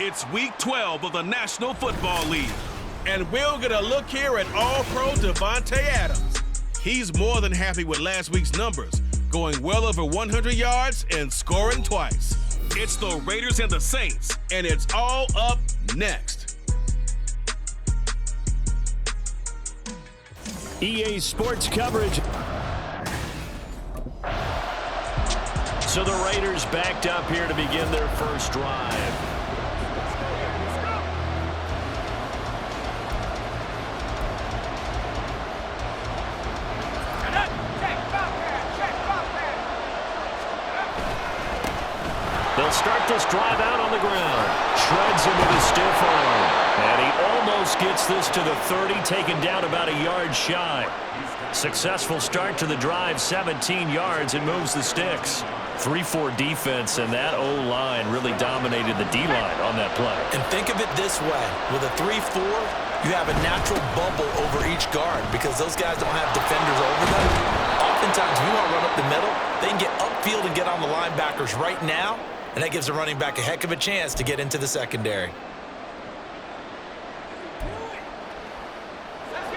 It's Week 12 of the National Football League. And we'll get a look here at All-Pro Davante Adams. He's more than happy with last week's numbers, going well over 100 yards and scoring twice. It's the Raiders and the Saints, and it's all up next. EA Sports coverage. So the Raiders backed up here to begin their first drive. They'll start this drive out on the ground. Shreds him with a stiff arm. And he almost gets this to the 30, taken down about a yard shy. Successful start to the drive, 17 yards, and moves the sticks. 3-4 defense, and that O-line really dominated the D-line on that play. And think of it this way. With a 3-4, you have a natural bubble over each guard because those guys don't have defenders over them. Oftentimes, if you want to run up the middle, they can get upfield and get on the linebackers right now, and that gives the running back a heck of a chance to get into the secondary.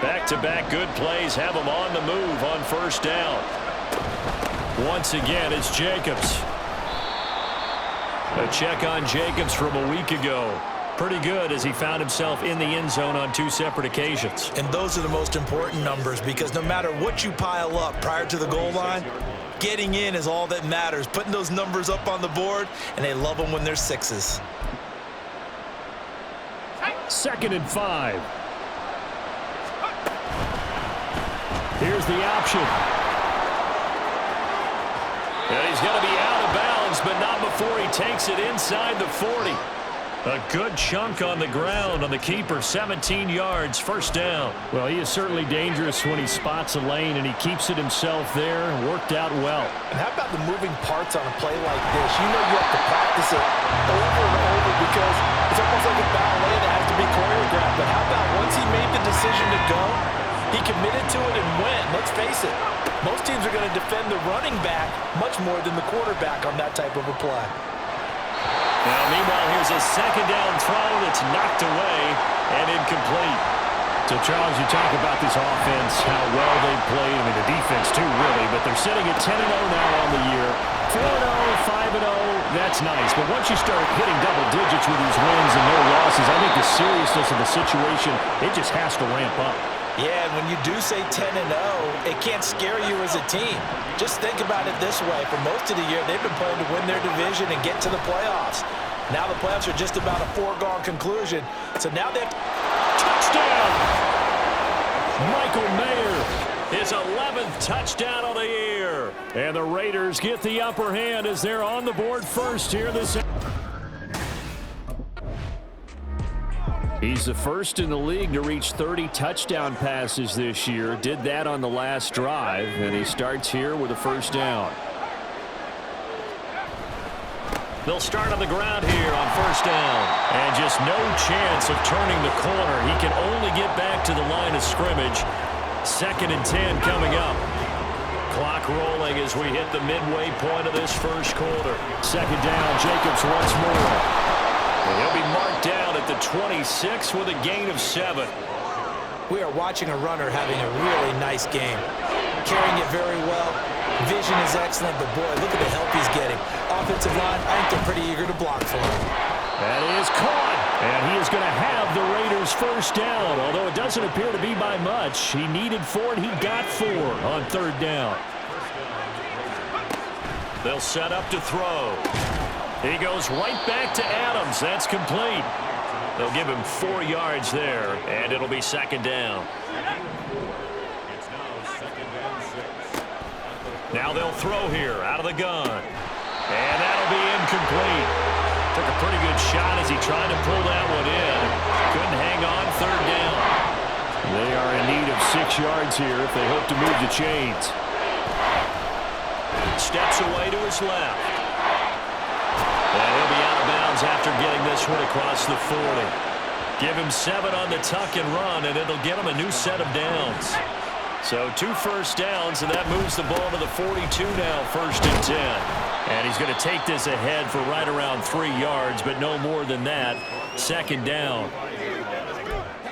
Back-to-back good plays have them on the move on first down. Once again, it's Jacobs. A check on Jacobs from a week ago. Pretty good as he found himself in the end zone on 2 separate occasions. And those are the most important numbers because no matter what you pile up prior to the goal line, getting in is all that matters. Putting those numbers up on the board, and they love them when they're 6s. 2nd and 5. Here's the option. And he's going to be out of bounds, but not before he takes it inside the 40. A good chunk on the ground on the keeper, 17 yards, first down. Well, he is certainly dangerous when he spots a lane, and he keeps it himself there. Worked out well. And how about the moving parts on a play like this? You know you have to practice it over and over because it's almost like a ballet that has to be choreographed. But how about once he made the decision to go, he committed to it and went. Let's face it, most teams are going to defend the running back much more than the quarterback on that type of a play. Now, meanwhile, here's a second down throw that's knocked away and incomplete. So, Charles, you talk about this offense, how well they've played. I mean, the defense, too, really. But they're sitting at 10-0 now on the year. 4-0, 5-0, that's nice. But once you start hitting double digits with these wins and no losses, I think the seriousness of the situation, it just has to ramp up. Yeah, and when you do say 10-0, it can't scare you as a team. Just think about it this way. For most of the year, they've been playing to win their division and get to the playoffs. Now the playoffs are just about a foregone conclusion. So now they're... Touchdown! Michael Mayer, his 11th touchdown on the year. And the Raiders get the upper hand as they're on the board first here this... He's the first in the league to reach 30 touchdown passes this year. Did that on the last drive, and he starts here with a first down. They'll start on the ground here on first down. And just no chance of turning the corner. He can only get back to the line of scrimmage. 2nd and 10 coming up. Clock rolling as we hit the midway point of this first quarter. 2nd down, Jacobs once more. He'll be marked down at the 26 with a gain of 7. We are watching a runner having a really nice game. Carrying it very well. Vision is excellent, but boy, look at the help he's getting. Offensive line, I think they're pretty eager to block for him. That is caught. And he is going to have the Raiders first down, although it doesn't appear to be by much. He needed 4, and he got 4 on 3rd down. They'll set up to throw. He goes right back to Adams. That's complete. They'll give him 4 yards there, and it'll be 2nd down. Now they'll throw here out of the gun. And that'll be incomplete. Took a pretty good shot as he tried to pull that one in. Couldn't hang on 3rd down. They are in need of 6 yards here if they hope to move the chains. Steps away to his left. And he'll be out of bounds after getting this one across the 40. Give him 7 on the tuck and run, and it'll get him a new set of downs. So 2 first downs, and that moves the ball to the 42 now, 1st and 10. And he's going to take this ahead for right around 3 yards, but no more than that. Second down.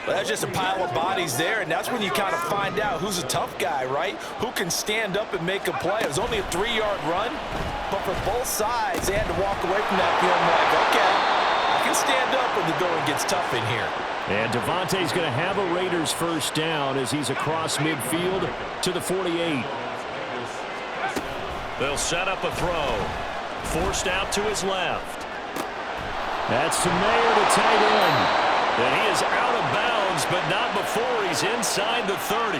Well, that's just a pile of bodies there, and that's when you kind of find out who's a tough guy, right? Who can stand up and make a play. It was only a 3-yard run, but for both sides, they had to walk away from that feeling like, okay, I can stand up when the going gets tough in here. And Devontae's going to have a Raiders first down as he's across midfield to the 48. They'll set up a throw. Forced out to his left. That's to Mayer to tight end. And he is out of bounds, but not before he's inside the 30.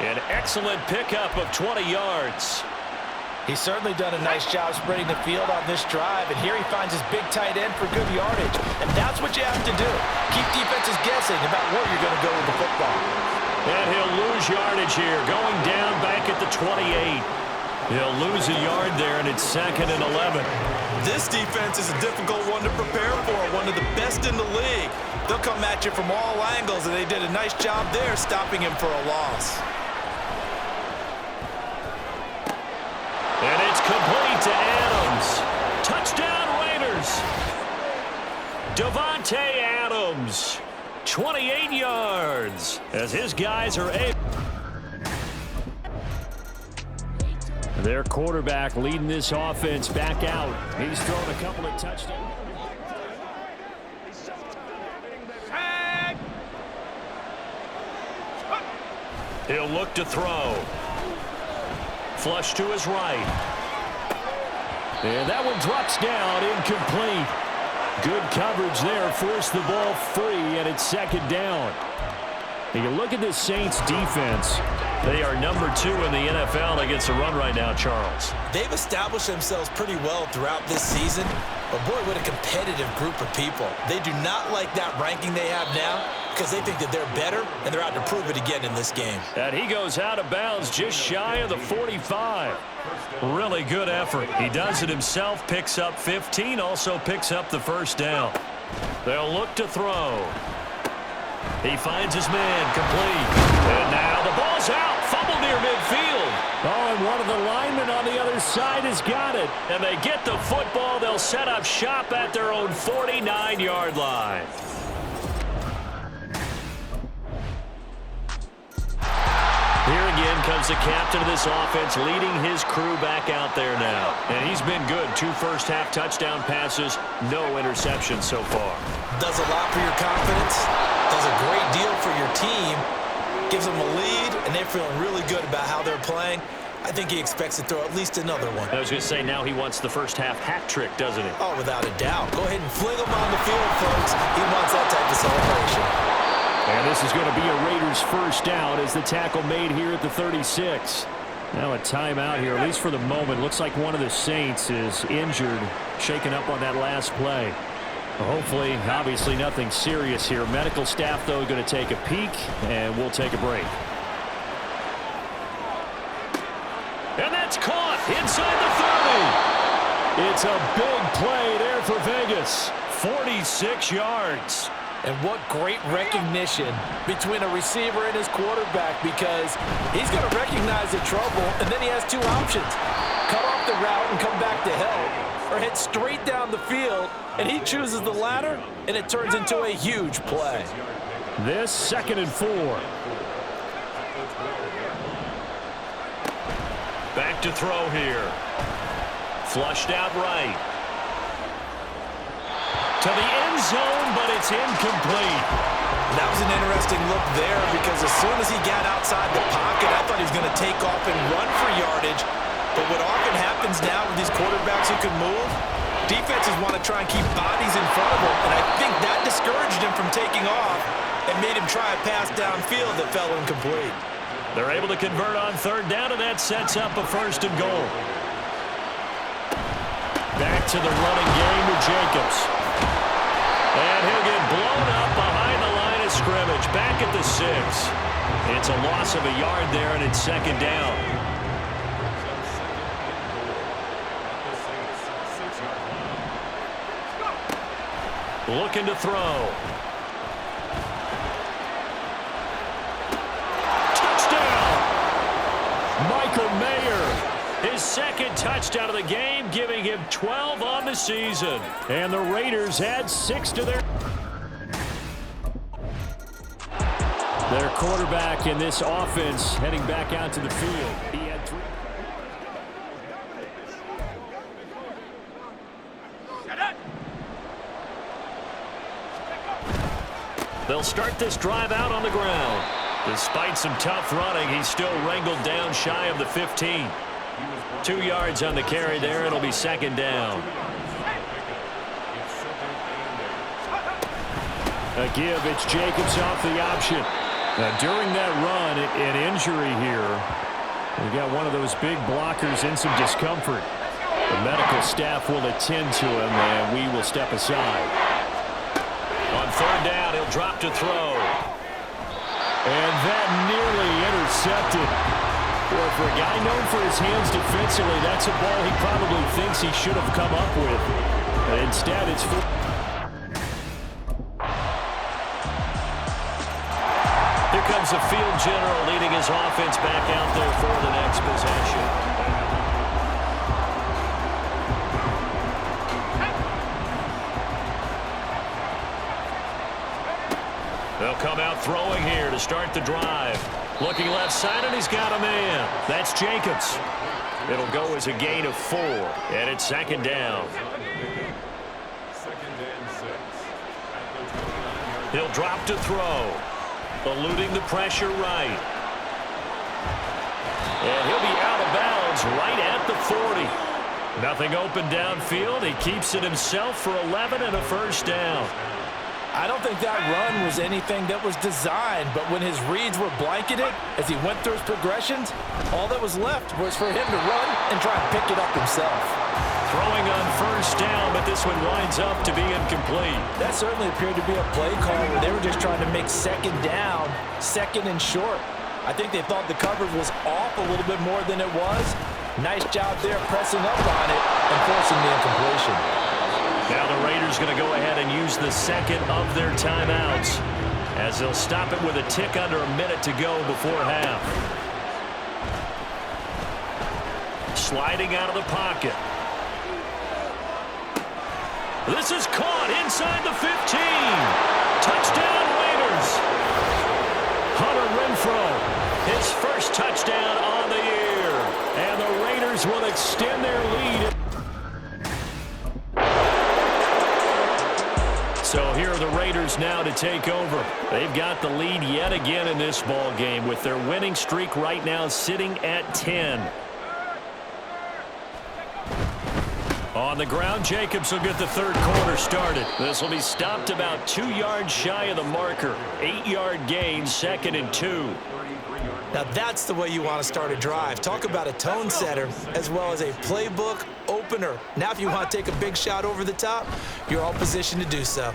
An excellent pickup of 20 yards. He's certainly done a nice job spreading the field on this drive, and here he finds his big tight end for good yardage. And that's what you have to do. Keep defenses guessing about where you're going to go with the football. And he'll lose yardage here, going down back at the 28. He'll lose a yard there, and it's 2nd and 11. This defense is a difficult one to prepare for, one of the best in the league. They'll come at you from all angles, and they did a nice job there stopping him for a loss. And it's complete to Adams. Touchdown Raiders. Davante Adams, 28 yards, as his guys are able. Their quarterback leading this offense back out. He's thrown a couple of touchdowns. He'll look to throw. Flush to his right. And that one drops down, incomplete. Good coverage there, forced the ball free, and it's 2nd down. Now you look at this Saints defense. They are number 2 in the NFL against the run right now, Charles. They've established themselves pretty well throughout this season. But boy, what a competitive group of people. They do not like that ranking they have now because they think that they're better, and they're out to prove it again in this game. And he goes out of bounds just shy of the 45. Really good effort. He does it himself, picks up 15, also picks up the first down. They'll look to throw. He finds his man, complete. And now the ball's out. Fumble near midfield. Oh, and one of the linemen on the other side has got it. And they get the football. They'll set up shop at their own 49-yard line. Here again comes the captain of this offense, leading his crew back out there now. And he's been good. 2 first-half touchdown passes, no interceptions so far. Does a lot for your confidence. Does a great deal for your team. Gives them a lead, and they're feeling really good about how they're playing. I think he expects to throw at least another one. I was going to say, now he wants the first-half hat trick, doesn't he? Oh, without a doubt. Go ahead and fling him on the field, folks. He wants that type of celebration. And this is going to be a Raiders first down as the tackle made here at the 36. Now a timeout here, at least for the moment. Looks like one of the Saints is injured, shaken up on that last play. Hopefully, obviously nothing serious here. Medical staff, though, going to take a peek, and we'll take a break. And that's caught inside the 30. It's a big play there for Vegas. 46 yards. And what great recognition between a receiver and his quarterback, because he's going to recognize the trouble, and then he has 2 options. Cut off the route and come back to help, or head straight down the field, and he chooses the latter, and it turns into a huge play. This 2nd and 4. Back to throw here. Flushed out right. To the end zone, but it's incomplete. That was an interesting look there, because as soon as he got outside the pocket, I thought he was going to take off and run for yardage. But what often happens now with these quarterbacks who can move, defenses want to try and keep bodies in front of them, and I think that discouraged him from taking off and made him try a pass downfield that fell incomplete. They're able to convert on 3rd down, and that sets up a 1st and goal. Back to the running game with Jacobs. And he'll get blown up behind the line of scrimmage. Back at the 6. It's a loss of a yard there, and it's 2nd down. Looking to throw. Touchdown! Michael Mayer His second touchdown of the game, giving him 12 on the season. And the Raiders add 6 to their quarterback in this offense heading back out to the field. He had 3. They'll start this drive out on the ground. Despite some tough running, he's still wrangled down shy of the 15. 2 yards on the carry there. It'll be second down. A give. It's Jacobs off the option. Now, during that run, an injury here. We got one of those big blockers in some discomfort. The medical staff will attend to him, and we will step aside. On third down, he'll drop to throw. And that nearly intercepted. Well, for a guy known for his hands defensively, that's a ball he probably thinks he should have come up with. But instead, it's full. Here comes the field general leading his offense back out there for the next possession. They'll come out throwing here to start the drive. Looking left side, and he's got a man. That's Jacobs. It'll go as a gain of 4, and it's second down. He'll drop to throw. Eluding the pressure right. And he'll be out of bounds right at the 40. Nothing open downfield. He keeps it himself for 11 and a first down. I don't think that run was anything that was designed, but when his reads were blanketed as he went through his progressions, all that was left was for him to run and try and pick it up himself. Throwing on first down, but this one winds up to be incomplete. That certainly appeared to be a play call where they were just trying to make second down, second and short. I think they thought the coverage was off a little bit more than it was. Nice job there pressing up on it and forcing the incompletion. Now the Raiders going to go ahead and use the second of their timeouts as they'll stop it with a tick under a minute to go before half. Sliding out of the pocket. This is caught inside the 15. Touchdown, Raiders. Hunter Renfrow, his first touchdown on the year. And the Raiders will extend their lead. So here are the Raiders now to take over. They've got the lead yet again in this ball game with their winning streak right now sitting at 10. On the ground, Jacobs will get the third quarter started. This will be stopped about 2 yards shy of the marker. 8-yard gain, second and 2. Now that's the way you want to start a drive. Talk about a tone setter as well as a playbook opener. Now if you want to take a big shot over the top, you're all positioned to do so.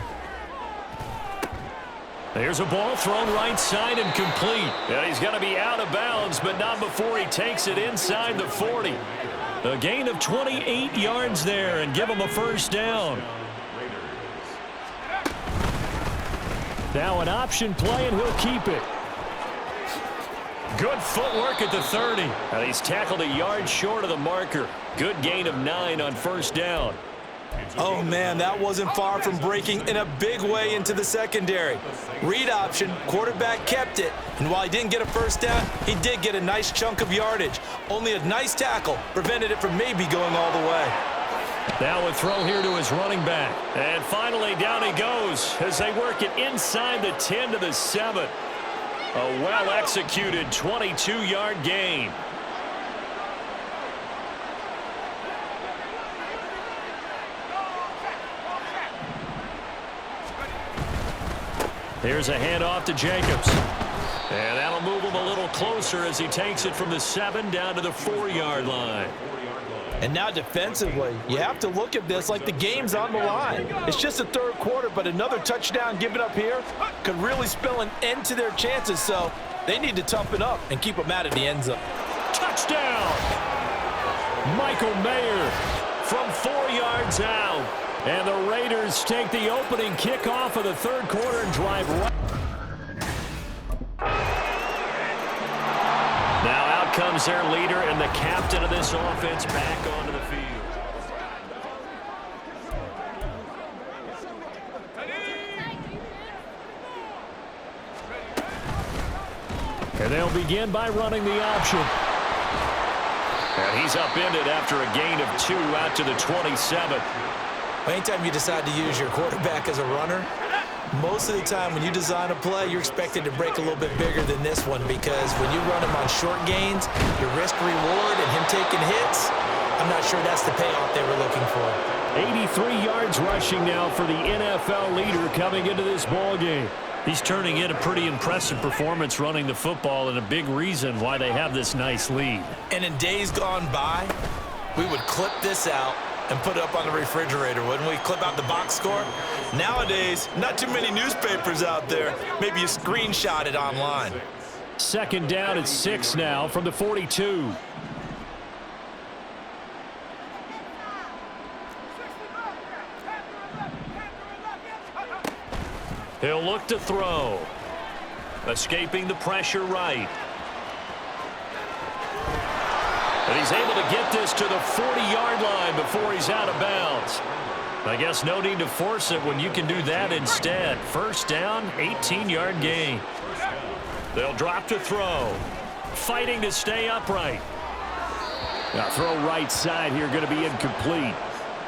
There's a ball thrown right side and complete. Yeah, he's going to be out of bounds, but not before he takes it inside the 40. A gain of 28 yards there and give him a first down. Now an option play, and he'll keep it. Good footwork at the 30. And he's tackled a yard short of the marker. Good gain of 9 on first down. Oh, man, that wasn't far from breaking in a big way into the secondary. Read option, quarterback kept it, and while he didn't get a first down, he did get a nice chunk of yardage. Only a nice tackle prevented it from maybe going all the way. Now a throw here to his running back. And finally down he goes as they work it inside the 10 to the 7. A well-executed 22-yard gain. Here's a handoff to Jacobs. And that'll move him a little closer as he takes it from the 7 down to the 4-yard line. And now defensively, you have to look at this like the game's on the line. It's just the third quarter, but another touchdown given up here could really spell an end to their chances, so they need to toughen up and keep them out of the end zone. Touchdown! Michael Mayer from 4 yards out. And the Raiders take the opening kickoff of the third quarter and drive right. Now out comes comes their leader and the captain of this offense back onto the field. And they'll begin by running the option. And he's upended after a gain of 2 out to the 27. Anytime you decide to use your quarterback as a runner, most of the time when you design a play, you're expected to break a little bit bigger than this one, because when you run him on short gains, your risk-reward and him taking hits, I'm not sure that's the payoff they were looking for. 83 yards rushing now for the NFL leader coming into this ball game. He's turning in a pretty impressive performance running the football, and a big reason why they have this nice lead. And in days gone by, we would clip this out and put it up on the refrigerator, wouldn't we? Clip out the box score. Nowadays, not too many newspapers out there. Maybe you screenshot it online. Second down at 6 now from the 42. He'll look to throw. Escaping the pressure right. And he's able to get this to the 40-yard line before he's out of bounds. I guess no need to force it when you can do that instead. First down, 18-yard gain. They'll drop to throw. Fighting to stay upright. Now throw right side here, going to be incomplete.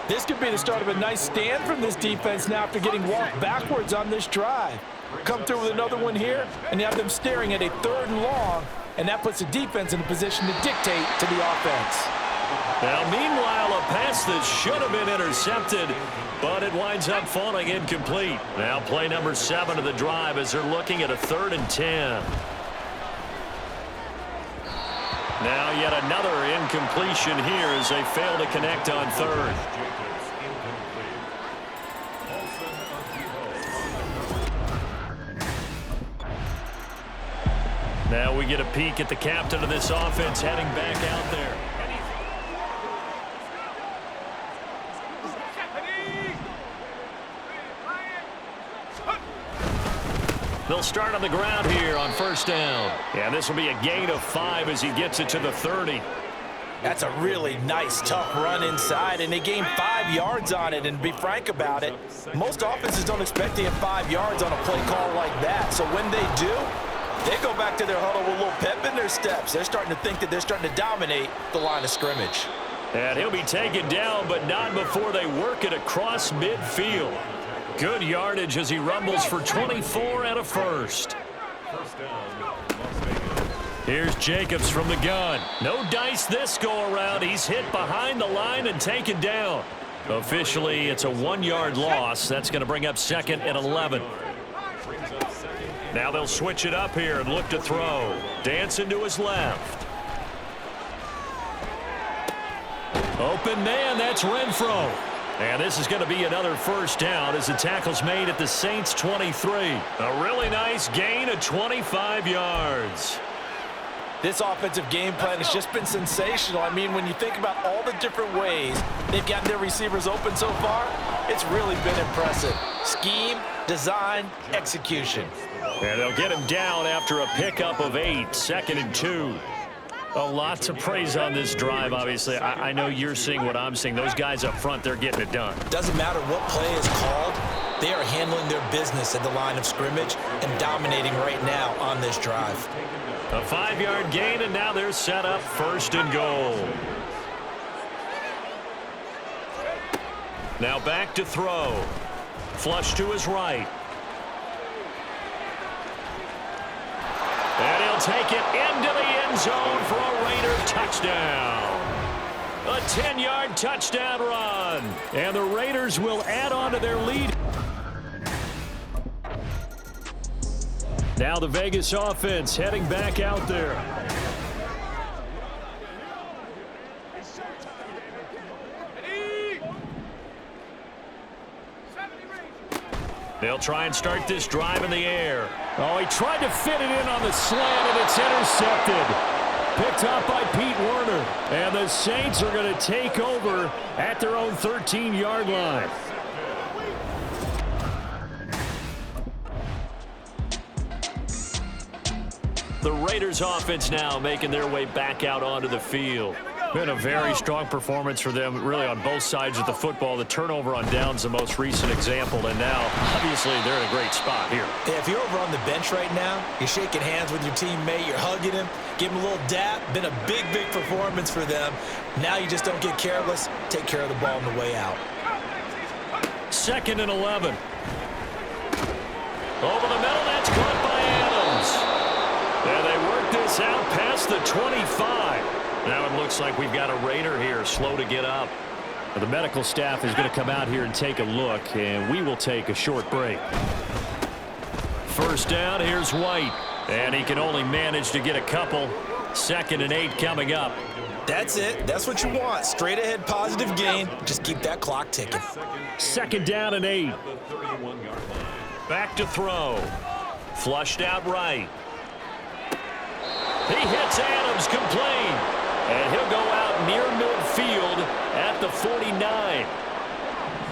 This could be the start of a nice stand from this defense now after getting walked backwards on this drive. Come through with another one here, and you have them staring at a 3rd and long, and that puts the defense in a position to dictate to the offense. Now, meanwhile, a pass that should have been intercepted, but it winds up falling incomplete. Now play number 7 of the drive as they're looking at a 3rd and 10. Now yet another incompletion here as they fail to connect on 3rd. Now we get a peek at the captain of this offense heading back out there. They'll start on the ground here on first down. Yeah, this will be a gain of 5 as he gets it to the 30. That's a really nice, tough run inside, and they gained 5 yards on it. And to be frank about it, most offenses don't expect to get 5 yards on a play call like that. So when they do, they go back to their huddle with a little pep in their steps. They're starting to think that they're starting to dominate the line of scrimmage. And he'll be taken down, but not before they work it across midfield. Good yardage as he rumbles for 24 and a first. Here's Jacobs from the gun. No dice this go-around. He's hit behind the line and taken down. Officially, it's a 1-yard loss. That's going to bring up 2nd and 11. Now they'll switch it up here and look to throw. Dancing to his left. Open man, that's Renfro. And this is going to be another first down as the tackle's made at the Saints' 23. A really nice gain of 25 yards. This offensive game plan has just been sensational. I mean, when you think about all the different ways they've gotten their receivers open so far, it's really been impressive. Scheme, design, execution. And they'll get him down after a pickup of 8, 2nd and 2. A lot to praise on this drive, obviously. I know you're seeing what I'm seeing. Those guys up front, they're getting it done. Doesn't matter what play is called. They are handling their business at the line of scrimmage and dominating right now on this drive. A 5-yard gain, and now they're set up 1st and goal. Now back to throw. Flush to his right. And he'll take it into the end zone for a Raider touchdown. A 10-yard touchdown run. And the Raiders will add on to their lead. Now the Vegas offense heading back out there. They'll try and start this drive in the air. Oh, he tried to fit it in on the slant, and it's intercepted. Picked up by Pete Werner. And the Saints are going to take over at their own 13-yard line. The Raiders offense now making their way back out onto the field. Been a very strong performance for them, really, on both sides of the football. The turnover on downs, the most recent example, and now, obviously, they're in a great spot here. Yeah, if you're over on the bench right now, you're shaking hands with your teammate, you're hugging him, give him a little dap. Been a big, big performance for them. Now you just don't get careless. Take care of the ball on the way out. 2nd and 11. Over the middle, that's caught by Adams. And they work this out past the 25. Now it looks like we've got a Raider here, slow to get up. The medical staff is going to come out here and take a look, and we will take a short break. First down, here's White. And he can only manage to get a couple. 2nd and 8 coming up. That's it. That's what you want. Straight ahead, positive gain. Just keep that clock ticking. 2nd down and 8. Back to throw. Flushed out right. He hits Adams complete. And he'll go out near midfield at the 49.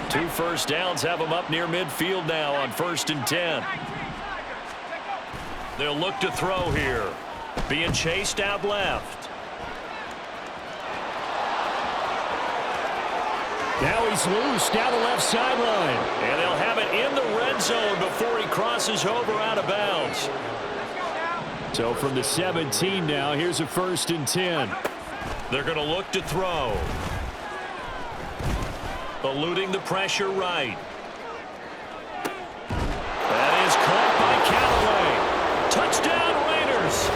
2 first downs have him up near midfield now on 1st and 10. They'll look to throw here. Being chased out left. Now he's loose down the left sideline. And they'll have it in the red zone before he crosses over out of bounds. So from the 17 now, here's a 1st and 10. They're going to look to throw. Eluding the pressure right. That is caught by Callaway. Touchdown Raiders.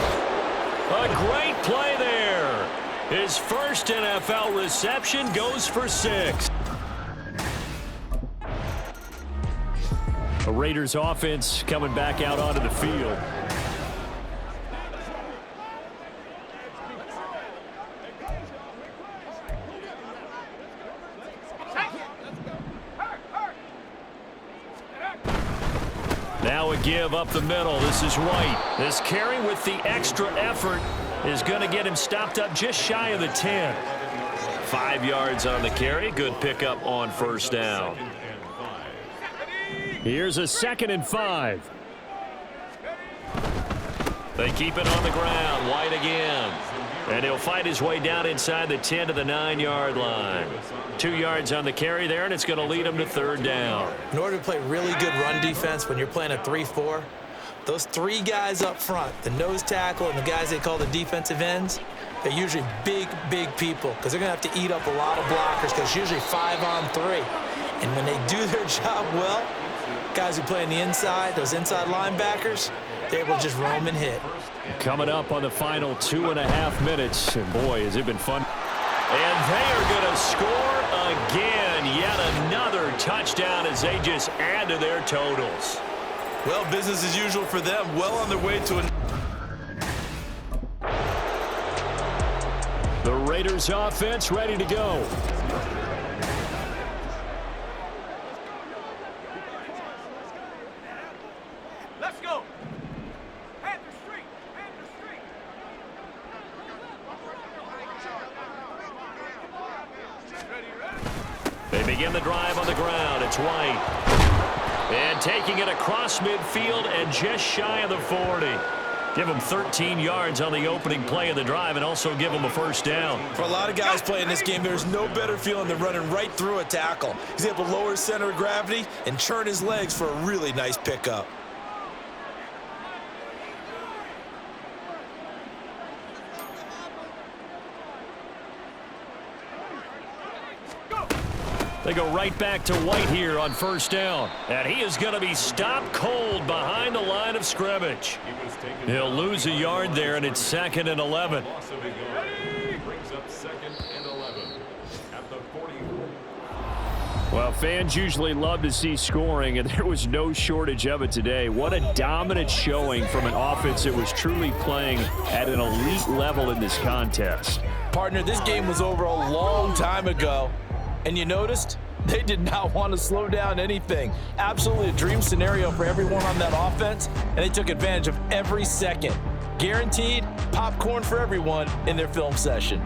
A great play there. His first NFL reception goes for 6. The Raiders offense coming back out onto the field. Now a give up the middle. This is White. This carry with the extra effort is going to get him stopped up just shy of the 10. 5 yards on the carry. Good pickup on 1st down. Here's a 2nd and 5. They keep it on the ground. White again. And he'll fight his way down inside the 10 to the 9-yard line. 2 yards on the carry there, and it's going to lead him to 3rd down. In order to play really good run defense when you're playing a 3-4, those 3 guys up front, the nose tackle and the guys they call the defensive ends, they're usually big, big people because they're going to have to eat up a lot of blockers because it's usually 5 on 3. And when they do their job well, guys who play on the inside, those inside linebackers, they're able to just roam and hit. Coming up on the final 2.5 minutes, and boy, has it been fun. And they are going to score again. Yet another touchdown as they just add to their totals. Well, business as usual for them. Well on their way to an... The Raiders offense ready to go. Let's go. They begin the drive on the ground. It's White. And taking it across midfield and just shy of the 40. Give him 13 yards on the opening play of the drive and also give him a 1st down. For a lot of guys playing this game, there's no better feeling than running right through a tackle. He's able to lower his center of gravity and churn his legs for a really nice pickup. They go right back to White here on 1st down. And he is going to be stopped cold behind the line of scrimmage. He'll lose a yard there, and it's 2nd and 11. Well, fans usually love to see scoring, and there was no shortage of it today. What a dominant showing from an offense that was truly playing at an elite level in this contest. Partner, this game was over a long time ago. And you noticed they did not want to slow down anything. Absolutely a dream scenario for everyone on that offense, and they took advantage of every second. Guaranteed popcorn for everyone in their film session.